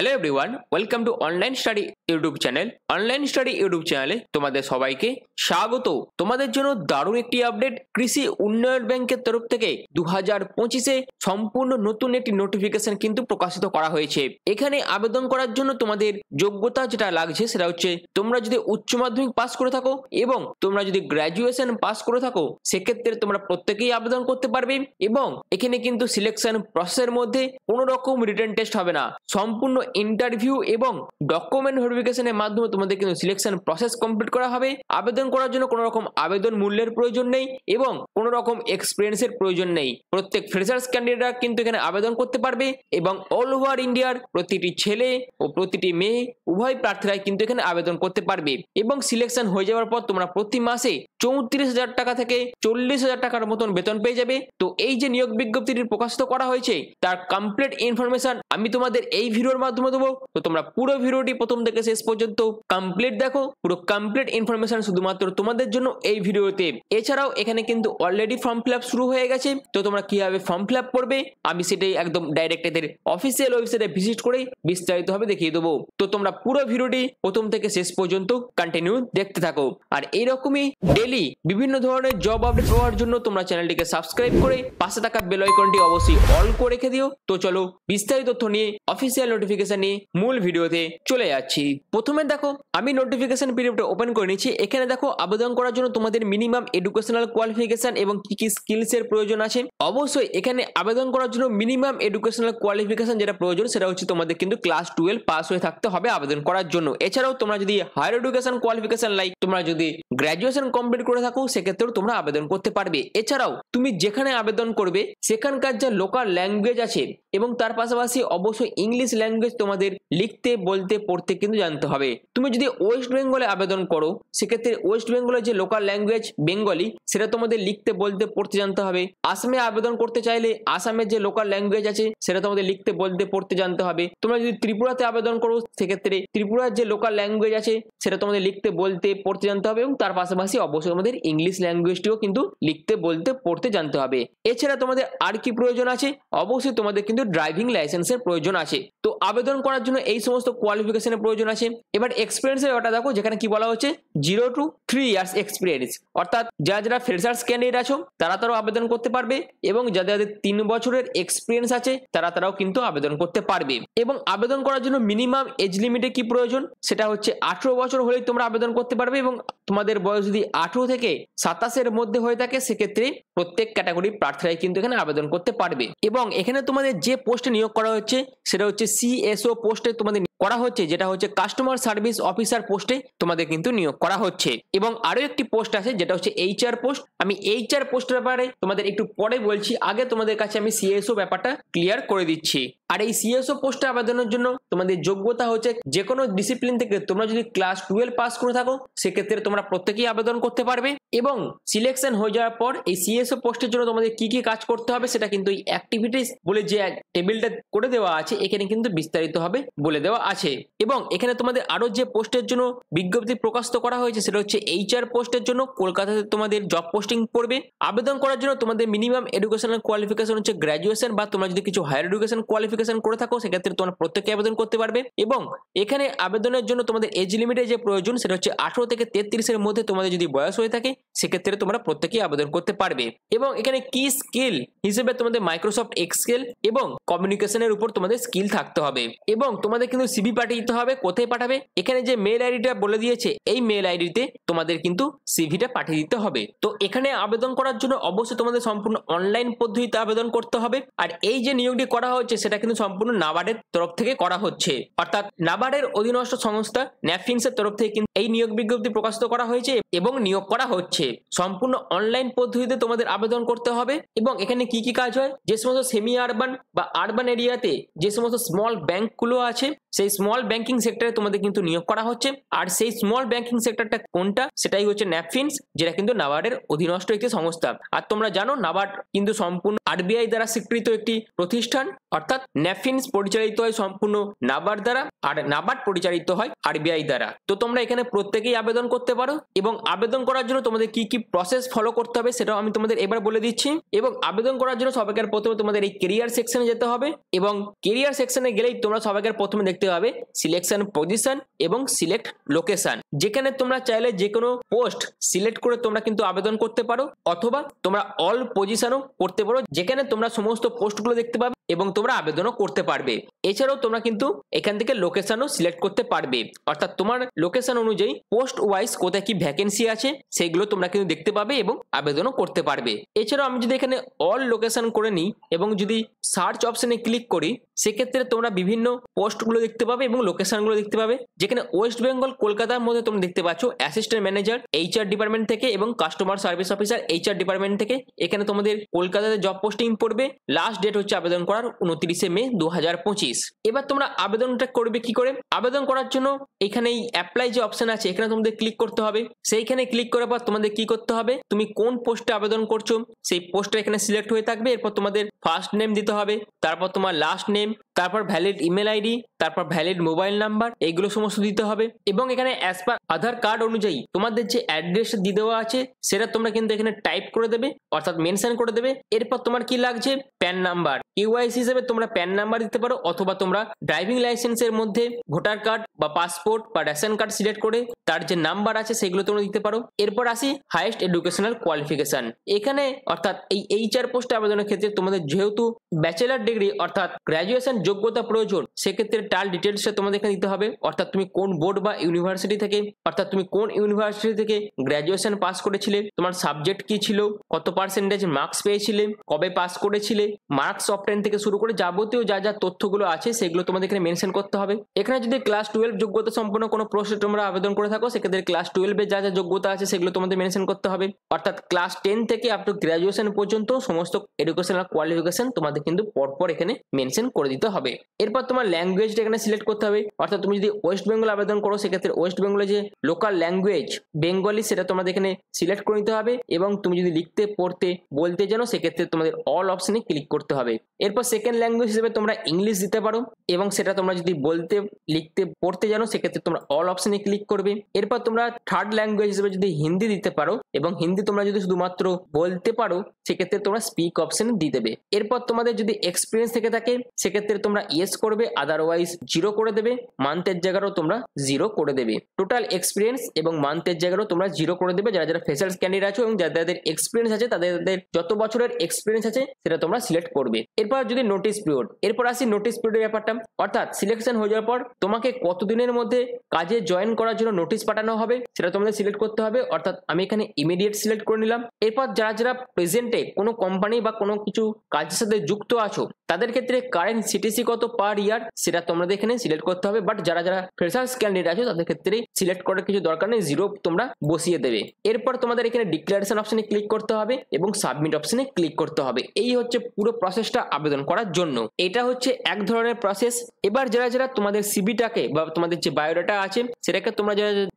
Hello everyone, welcome to online study YouTube channel. Online study YouTube চ্যানেলে তোমাদের সবাইকে স্বাগত। তোমাদের জন্য দারুণ একটি আপডেট কৃষি উন্নয়ন ব্যাংকের তরফ থেকে 2025-এ সম্পূর্ণ নতুন একটি নোটিফিকেশন কিন্তু প্রকাশিত করা হয়েছে। এখানে আবেদন করার জন্য তোমাদের যোগ্যতা যেটা লাগছে সেটা হচ্ছে তোমরা যদি উচ্চ মাধ্যমিক পাস করে থাকো এবং তোমরা যদি গ্র্যাজুয়েশন পাস করে থাকো সেক্ষেত্রে তোমরা প্রত্যেকেই আবেদন করতে পারবে। এবং এখানে কিন্তু সিলেকশন প্রসেসের মধ্যে কোনো রকম রিটেন টেস্ট হবে না, সম্পূর্ণ ইন্টারভিউ এবং ডকুমেন্ট ভেরিফিকেশনের মাধ্যমে তোমাদের কিন্তু সিলেকশন প্রসেস কমপ্লিট করা হবে। আবেদন করার জন্য কোনো রকম আবেদন মূল্যের প্রয়োজন নেই এবং কোনো রকম এক্সপিরিয়েন্সের প্রয়োজন নেই। প্রত্যেক ফ্রেশার্স ক্যান্ডিডেটরা কিন্তু এখানে আবেদন করতে পারবে এবং অল ওভার ইন্ডিয়ার প্রতিটি ছেলে ও প্রতিটি মেয়ে উভয় প্রার্থীরাই কিন্তু এখানে আবেদন করতে পারবে। এবং সিলেকশন হয়ে যাওয়ার পর তোমরা প্রতি মাসে 34,000 টাকা থেকে 40,000 টাকার মতন বেতন পেয়ে যাবে। তো এই যে নিয়োগ বিজ্ঞপ্তিটি প্রকাশিত করা হয়েছে তার কমপ্লিট ইনফরমেশন আমি তোমাদের এই ভিডিওর মাধ্যমে দেবো। তো তোমরা পুরো ভিডিওটি প্রথম থেকে শেষ পর্যন্ত কমপ্লিট দেখো, পুরো কমপ্লিট ইনফরমেশন শুধুমাত্র তোমাদের জন্য এই ভিডিওতে। এছাড়াও এখানে কিন্তু অলরেডি ফর্ম ফিল আপ শুরু হয়ে গেছে। তো তোমরা কিভাবে ফর্ম ফিল আপ করবে আমি সেটাই একদম ডাইরেক্ট এদের অফিসিয়াল ওয়েবসাইটে ভিজিট করে বিস্তারিতভাবে দেখিয়ে দেবো। তো তোমরা পুরো ভিডিওটি প্রথম থেকে শেষ পর্যন্ত কন্টিনিউ দেখতে থাকো। আর এইরকমই ডেইলি বিভিন্ন ধরনের জব আপডেট পাওয়ার জন্য তোমরা চ্যানেলটিকে সাবস্ক্রাইব করে পাশে থাকা বেল আইকনটি অবশ্যই অল করে রেখে দিও। তো চলো বিস্তারিত তথ্য নিয়ে অফিসিয়াল নোটিফিকেশন নিয়ে মূল ভিডিওতে চলে যাচ্ছি। প্রথমে দেখো আমি নোটিফিকেশন পিডিএফটা ওপেন করে নিচ্ছি। এখানে দেখো আবেদন করার জন্য তোমাদের মিনিমাম এডুকেশনাল কোয়ালিফিকেশন এবং কি কি স্কিলস এর প্রয়োজন আছে। অবশ্যই এখানে আবেদন করার জন্য মিনিমাম এডুকেশনাল কোয়ালিফিকেশন যেটা প্রয়োজন সেটা হচ্ছে তোমাদের কিন্তু ক্লাস 12 পাস হয়ে থাকতে হবে আবেদন করার জন্য। এছাড়াও তোমরা যদি হায়ার এডুকেশন কোয়ালিফিকেশন লাইক তোমরা যদি গ্র্যাজুয়েশন কমপ্লিট করে থাকো সেক্ষেত্রেও তোমরা আবেদন করতে পারবে। এছাড়াও তুমি যেখানে আবেদন করবে সেখানকার যে লোকাল ল্যাঙ্গুয়েজ আছে এবং তার পাশাপাশি অবশ্যই ইংলিশ ল্যাঙ্গুয়েজ তোমাদের লিখতে বলতে পড়তে কিন্তু জানতে হবে। তুমি যদি ওয়েস্ট বেঙ্গলে আবেদন করো সেক্ষেত্রে ওয়েস্ট বেঙ্গলের যে লোকাল ল্যাঙ্গুয়েজ বেঙ্গলি সেটা তোমাদের লিখতে বলতে পড়তে জানতে হবে। আসামে আবেদন করতে চাইলে আসামের যে লোকাল ল্যাঙ্গুয়েজ আছে সেটা তোমাদের লিখতে বলতে পড়তে জানতে হবে। তোমরা যদি ত্রিপুরাতে আবেদন করো সেক্ষেত্রে ত্রিপুরার যে লোকাল ল্যাঙ্গুয়েজ আছে সেটা তোমাদের লিখতে বলতে পড়তে জানতে হবে এবং তার পাশাপাশি অবশ্যই তোমাদের ইংলিশ ল্যাঙ্গুয়েজটিও কিন্তু লিখতে বলতে পড়তে জানতে হবে। এছাড়া তোমাদের আর কি প্রয়োজন আছে, অবশ্যই তোমাদের কিন্তু ড্রাইভিং লাইসেন্সের প্রয়োজন আছে। তো আবেদন করার জন্য এই সমস্ত কোয়ালিফিকেশনের প্রয়োজন আছে। এবার এক্সপিরিয়েন্সের ব্যাপারটা দেখো, যেখানে কি বলা হচ্ছে 0 to 3 ইয়ার্স এক্সপিরিয়েন্স, অর্থাৎ যারা ফ্রেশার্স ক্যান্ডিডেট আছো তারাও আবেদন করতে পারবে এবং যাদের 3 বছরের এক্সপিরিয়েন্স আছে তারাও কিন্তু আবেদন করতে পারবে। এবং আবেদন করার জন্য মিনিমাম এজ লিমিটে কি প্রয়োজন সেটা হচ্ছে 18 বছর হলেই তোমরা আবেদন করতে পারবে এবং তোমাদের বয়স যদি 18 থেকে 27-এর মধ্যে হয়ে থাকে সেক্ষেত্রে প্রত্যেক ক্যাটাগরি প্রার্থীরাই কিন্তু এখানে আবেদন করতে পারবে। এবং এখানে তোমাদের যে পোস্টে নিয়োগ করা হচ্ছে সেটা হচ্ছে সিএসও পোস্টে তোমাদের করা হচ্ছে, যেটা হচ্ছে কাস্টমার সার্ভিস অফিসার পোস্টে তোমাদের কিন্তু নিয়োগ করা হচ্ছে। এবং আরো একটি পোস্ট আছে যেটা হচ্ছে এইচআর পোস্ট। আমি এইচআর পোস্টের ব্যাপারে তোমাদের একটু পরে বলছি, আগে তোমাদের কাছে আমি সিএসও ব্যাপারটা ক্লিয়ার করে দিচ্ছি। আর এই সিএসও পোস্টে আবেদনের জন্য তোমাদের যোগ্যতা হচ্ছে যে কোনো ডিসিপ্লিন থেকে তোমরা যদি ক্লাস 12 পাস করে থাকো সেক্ষেত্রে তোমরা প্রত্যেকেই আবেদন করতে পারবে। এবং সিলেকশন হয়ে যাওয়ার পর এই সিএসও পোস্টের জন্য তোমাদের কি কি কাজ করতে হবে সেটা কিন্তু এই অ্যাক্টিভিটিস বলে যে টেবিলটা করে দেওয়া আছে এখানে কিন্তু বিস্তারিতভাবে বলে দেওয়া আছে। এবং এখানে তোমাদের আরো যে পোস্টের জন্য বিজ্ঞপ্তি প্রকাশিত করা হয়েছে সেটা হচ্ছে এইচআর পোস্টের জন্য কলকাতাতে তোমাদের জব পোস্টিং পড়বে। আবেদন করার জন্য তোমাদের মিনিমাম এডুকেশনাল কোয়ালিফিকেশন হচ্ছে গ্র্যাজুয়েশন বা তোমরা যদি কিছু হায়ার এডুকেশন কোয়ালিফিকেশন করে থাকো সেক্ষেত্রে তোমরা প্রত্যেকে আবেদন করতে পারবে। এবং এখানে আবেদনের জন্য তোমাদের এজ লিমিটের যে প্রয়োজন সেটা হচ্ছে 18 থেকে 33-এর মধ্যে তোমাদের যদি বয়স হয়ে থাকে সেক্ষেত্রে তোমরা প্রত্যেকেই আবেদন করতে পারবে। এবং এখানে কি স্কিল হিসেবে তোমাদের মাইক্রোসফট এক্সেল এবং কমিউনিকেশনের উপর তোমাদের স্কিল থাকতে হবে। এবং তোমাদের কিন্তু সিভি পাঠিয়ে দিতে হবে। কোথায় পাঠাবে, এখানে যে মেল আইডিটা বলে দিয়েছে এই মেল আইডিতে তোমাদের কিন্তু সিভিটা পাঠিয়ে দিতে হবে। তো এখানে আবেদন করার জন্য অবশ্যই তোমাদের সম্পূর্ণ অনলাইন পদ্ধতিতে আবেদন করতে হবে। আর এই যে নিয়োগটি করা হচ্ছে সেটা কিন্তু সম্পূর্ণ নাবার্ডের তরফ থেকে করা হচ্ছে, অর্থাৎ নাবার্ডের অধীনস্থ সংস্থা ন্যাফিন্স এর তরফ থেকে কিন্তু এই নিয়োগ বিজ্ঞপ্তি প্রকাশিত করা হয়েছে এবং নিয়োগ করা হচ্ছে। সম্পূর্ণ অনলাইন পদ্ধতিতে তোমাদের আবেদন করতে হবে। এবং এখানে কি কি কাজ হয়, যে সমস্ত সেমি আরবান বা আরবান এরিয়াতে যে সমস্ত স্মল ব্যাংকগুলো আছে সেই স্মল ব্যাংকিং সেক্টরে তোমাদের কিন্তু নিয়োগ করা হচ্ছে। আর সেই স্মল ব্যাংকিং সেক্টরটা কোনটা সেটাই হচ্ছে ন্যাফিন্স, যেটা কিন্তু নাবার্ডের অধীনস্থ একটি সংস্থা। আর তোমরা জানো নাবার্ড কিন্তু সম্পূর্ণ আরবিআই দ্বারা স্বীকৃত একটি প্রতিষ্ঠান, অর্থাৎ ন্যাফিন্স পরিচালিত হয় সম্পূর্ণ নাবার্ড দ্বারা আর নাবার্ড পরিচালিত হয় আরবিআই দ্বারা। তো তোমরা এখানে প্রত্যেকেই আবেদন করতে পারো। এবং আবেদন করার জন্য তোমাদের তোমাদের কি কি প্রসেস ফলো করতে হবে সেটাও আমি তোমাদের এবার বলে দিচ্ছি। এবং আবেদন করার জন্য সবাইকার প্রথমে তোমাদের এই কেরিয়ার সেকশনে যেতে হবে এবং কেরিয়ার সেকশনে গেলেই তোমরা সবাইকার প্রথমে দেখতে পাবে সিলেকশন পজিশন এবং সিলেক্ট লোকেশন, যেখানে তোমরা চাইলে যে কোনো পোস্ট সিলেক্ট করে তোমরা কিন্তু আবেদন করতে পারো, অথবা তোমরা অল পজিশনও করতে পারো, যেখানে তোমরা সমস্ত পোস্টগুলো দেখতে পাবে এবং তোমরা আবেদনও করতে পারবে। এছাড়াও তোমরা কিন্তু এখান থেকে লোকেশনও সিলেক্ট করতে পারবে, অর্থাৎ তোমার লোকেশন অনুযায়ী পোস্ট ওয়াইজ কোথায় কি ভ্যাকেন্সি আছে সেগুলো তোমরা কিন্তু দেখতে পাবে এবং আবেদনও করতে পারবে। এছাড়াও আমি যদি এখানে অল লোকেশন করে নিই এবং যদি সার্চ অপশনে ক্লিক করি, সেক্ষেত্রে তোমরা বিভিন্ন পোস্টগুলো দেখতে পাবে এবং লোকেশনগুলো দেখতে পাবে, যেখানে ওয়েস্ট বেঙ্গল কলকাতার মধ্যে তোমরা দেখতে পাচ্ছ অ্যাসিস্ট্যান্ট ম্যানেজার এইচআর ডিপার্টমেন্ট থেকে এবং customer service officer HR department থেকে। এখানে তোমাদের কলকাতাতে জব পোস্টিং পড়বে। লাস্ট ডেট হচ্ছে আবেদন করার 29শে মে 2025। এবার তোমরা আবেদনটা করবে কি করে? আবেদন করার জন্য এখানে এই অ্যাপ্লাই যে অপশন আছে এখানে তোমাদের ক্লিক করতে হবে। সেইখানে ক্লিক করার পর তোমাদের কি করতে হবে, তুমি কোন পোস্টে আবেদন করছো সেই পোস্টটা এখানে সিলেক্ট হয়ে থাকবে। এরপর তোমাদের ফার্স্ট নেম দিতে হবে, তারপর তোমার লাস্ট নেম, তারপর ভ্যালিড ইমেল আইডি, তারপর ভ্যালিড মোবাইল নাম্বার, এইগুলো সমস্ত দিতে হবে। এবং এখানে অ্যাজ পার আধার কার্ড অনুযায়ী তোমাদের যে অ্যাড্রেস দিয়ে দেওয়া আছে সেটা তোমরা কিন্তু এখানে টাইপ করে দেবে, অর্থাৎ মেনশন করে দেবে। এরপর তোমার কি লাগছে, প্যান নাম্বার, কেওয়াইসি হিসেবে তোমরা প্যান নাম্বার দিতে পারো, অথবা তোমরা ড্রাইভিং লাইসেন্সের মধ্যে ভোটার কার্ড বা পাসপোর্ট বা রেশন কার্ড সিলেক্ট করে তার যে নাম্বার আছে সেগুলো তোমরা দিতে পারো। এরপর আসি হাইয়েস্ট এডুকেশনাল কোয়ালিফিকেশন। এখানে অর্থাৎ এই এইচআর পোস্টে আবেদনের ক্ষেত্রে তোমাদের যেহেতু ব্যাচেলার ডিগ্রি অর্থাৎ গ্র্যাজুয়েশন যোগ্যতা প্রয়োজন, সেক্ষেত্রে টাল ডিটেলসটা তোমাদের এখানে দিতে হবে, অর্থাৎ তুমি কোন বোর্ড বা ইউনিভার্সিটি থেকে, অর্থাৎ তুমি কোন ইউনিভার্সিটি থেকে গ্র্যাজুয়েশন পাস করেছিলে, তোমার সাবজেক্ট কি ছিল, কত পার্সেন্টেজ মার্কস পেয়েছিলে, কবে পাস করেছিলে, মার্কস অফ 10 থেকে শুরু করে যাবতীয় যা যা তথ্যগুলো আছে সেগুলো তোমাদের এখানে মেনশন করতে হবে। এখানে যদি ক্লাস 12 যোগ্যতা সম্পন্ন কোনো পোস্টে তোমরা আবেদন করে থাকো, সেক্ষেত্রে ক্লাস 12 যা যা যোগ্যতা আছে সেগুলো তোমাদের মেনশন করতে হবে। অর্থাৎ ক্লাস 10 থেকে আপ টু গ্র্যাজুয়েশন পর্যন্ত সমস্ত এডুকেশনাল কোয়ালিফিকেশন তোমাদের কিন্তু পরপর এখানে মেনশন করে দিতে হবে। এরপর তোমার ল্যাঙ্গুয়েজটা এখানে সিলেক্ট করতে হবে, অর্থাৎ তুমি যদি ওয়েস্ট বেঙ্গল আবেদন করো সেক্ষেত্রে ওয়েস্ট বেঙ্গলে যে লোকাল ল্যাঙ্গুয়েজ বেঙ্গলি সেটা তোমাদের এখানে সিলেক্ট করে নিতে হবে। এবং তুমি যদি লিখতে পড়তে বলতে জানো সেক্ষেত্রে তোমাদের অল অপশনে ক্লিক করতে হবে। এরপর সেকেন্ড ল্যাঙ্গুয়েজ হিসেবে তোমরা ইংলিশ দিতে পারো এবং সেটা তোমরা যদি বলতে লিখতে পড়তে জানো সেক্ষেত্রে তোমরা অল অপশনে ক্লিক করবে। এরপর তোমরা থার্ড ল্যাঙ্গুয়েজ হিসেবে যদি হিন্দি দিতে পারো এবং হিন্দি তোমরা যদি শুধুমাত্র বলতে পারো সেক্ষেত্রে তোমরা স্পিক অপশন দিয়ে দেবে। এরপর তোমাদের যদি এক্সপিরিয়েন্স থেকে থাকে সেক্ষেত্রে তোমরা ইয়েস করবে, আদারওয়াইজ 0 করে দেবে। মান্থের জায়গারও তোমরা 0 করে দেবে। টোটাল এক্সপিরিয়েন্স এবং মান্থের জায়গারও তোমরা 0 করে দেবে। যারা যারা ফ্রেশার্স ক্যান্ডিডেট আছো এবং যাদের এক্সপিরিয়েন্স আছে তাদের যত বছরের এক্সপিরিয়েন্স আছে সেটা তোমরা সিলেক্ট করবে। এরপর যদি নোটিস পিরিয়ড, এরপর আসি নোটিস পিরিয়ডের ব্যাপারটা, অর্থাৎ সিলেকশন হয়ে যাওয়ার পর তোমাকে কতদিনের মধ্যে কাজে জয়েন করার জন্য নোটিশ পাঠানো হবে সেটা তোমাদের সিলেক্ট করতে হবে। অর্থাৎ আমি এখানে ইমিডিয়েট সিলেক্ট করে নিলাম। এরপর যারা যারা প্রেজেন্টে কোনো কোম্পানি বা কোনো কিছু কাজের সাথে যুক্ত আছো তাদের ক্ষেত্রে কারেন্ট সিটিসি কত পার ইয়ার সেটা তোমাদের এখানে সিলেক্ট করতে হবে। বাট যারা যারা ফ্রেশার্স ক্যান্ডিডেট আছো তাদের ক্ষেত্রে সিলেক্ট করার কিছু দরকার নেই, 0 তোমরা বসিয়ে দেবে। এরপর তোমাদের এখানে ডিক্লারেশন অপশনে ক্লিক করতে হবে এবং সাবমিট অপশনে ক্লিক করতে হবে। এই হচ্ছে পুরো প্রসেসটা আবেদন করার জন্য। এটা হচ্ছে এক ধরনের প্রসেস। এবার যারা যারা তোমাদের সিভিটাকে বা তোমাদের যে বায়োডাটা আছে সেটাকে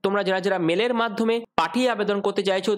তোমরা যারা যারা মেলের মাধ্যমে পাঠিয়ে আবেদন করতে চাইছো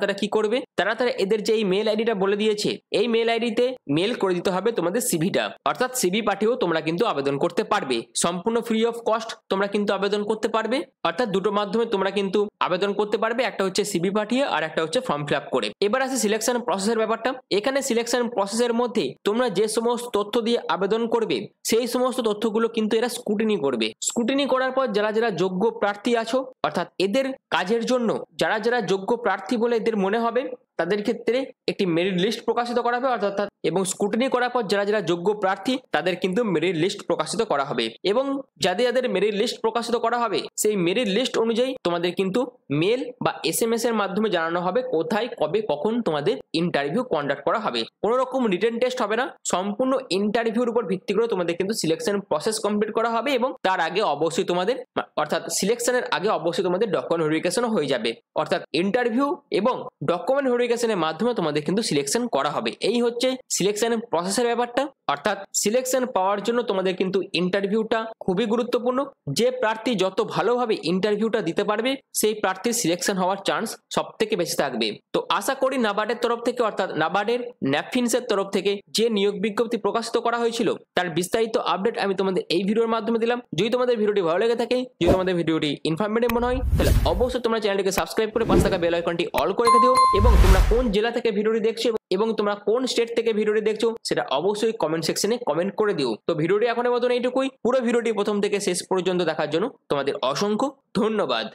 তারা কি করবে, তারা এদের যে এই মেল আইডিটা বলে দিয়েছে এই মেল আইডিতে মেল করে দিতে হবে তোমাদের সিভিটা। অর্থাৎ সিভি পাঠিয়েও তোমরা কিন্তু আবেদন করতে পারবে, সম্পূর্ণ ফ্রি অফ কস্ট তোমরা কিন্তু আবেদন করতে পারবে। অর্থাৎ দুটো মাধ্যমে তোমরা কিন্তু আবেদন করতে পারবে, একটা হচ্ছে সিভি পাঠিয়ে আর একটা হচ্ছে ফর্ম ফিল আপ করে। এবার আসে সিলেকশন প্রসেসের ব্যাপারটা। এখানে সিলেকশন প্রসেসের মধ্যে তোমরা যে সমস্ত তথ্য দিয়ে আবেদন করবে সেই সমস্ত তথ্যগুলো কিন্তু এরা স্ক্রুটিনি করবে। স্ক্রুটিনি করার পর যারা যারা যোগ্য প্রার্থী আছো অর্থাৎ এদের কাজের জন্য যারা যারা যোগ্য প্রার্থী বলে এদের মনে হবে তাদের ক্ষেত্রে একটি মেরিট লিস্ট প্রকাশিত করা হবে। অর্থাৎ এবং স্ক্রুটিনি করার পর যারা যারা যোগ্য প্রার্থী তাদের কিন্তু মেরিট লিস্ট প্রকাশিত করা হবে এবং যাদের মেরিট লিস্ট প্রকাশিত করা হবে সেই মেরিট লিস্ট অনুযায়ী তোমাদের কিন্তু মেল বা SMS এর মাধ্যমে জানানো হবে কোথায় কবে কখন তোমাদের ইন্টারভিউ কন্ডাক্ট করা হবে। কোনো রকম রিটেন টেস্ট হবে না, সম্পূর্ণ ইন্টারভিউর উপর ভিত্তি করে তোমাদের কিন্তু সিলেকশন প্রসেস কমপ্লিট করা হবে এবং তার আগে অবশ্যই তোমাদের অর্থাৎ সিলেকশনের আগে অবশ্যই তোমাদের ডকুমেন্ট ভেরিফিকেশন হয়ে যাবে। অর্থাৎ ইন্টারভিউ এবং ডকুমেন্ট ভেরিফিকেশনের মাধ্যমে তোমাদের কিন্তু সিলেকশন করা হবে। এই হচ্ছে সিলেকশন প্রসেসের ব্যাপারটা। অর্থাৎ সিলেকশন পাওয়ার জন্য তোমাদের কিন্তু ইন্টারভিউটা খুবই গুরুত্বপূর্ণ। যে প্রার্থী যত ভালোভাবে ইন্টারভিউটা দিতে পারবে সেই প্রার্থীর সিলেকশন হওয়ার চান্স সব থেকে বেশি থাকবে। তো আশা করি নাবার্ডের তরফ থেকে অর্থাৎ নাবার্ডের ন্যাপফিন্সের তরফ থেকে যে নিয়োগ বিজ্ঞপ্তি প্রকাশিত করা হয়েছিল তার বিস্তারিত আপডেট আমি তোমাদের এই ভিডিওর মাধ্যমে দিলাম। যদি তোমাদের ভিডিওটি ভালো লেগে থাকে, যদি তোমাদের ভিডিওটি ইনফরমেটিভ মনে হয়, তাহলে অবশ্যই তোমরা চ্যানেলটিকে সাবস্ক্রাইব করে পাশে থাকা বেল আইকনটি অল করে রেখে দিও। এবং তোমরা কোন জেলা থেকে ভিডিওটি দেখছো এবং তোমরা কোন স্টেট থেকে ভিডিওটি দেখছো সেটা অবশ্যই কমেন্ট সেকশনে কমেন্ট করে দিও। তো ভিডিওটি এখনের মতন এইটুকুই। পুরো ভিডিওটি প্রথম থেকে শেষ পর্যন্ত দেখার জন্য তোমাদের অসংখ্য ধন্যবাদ।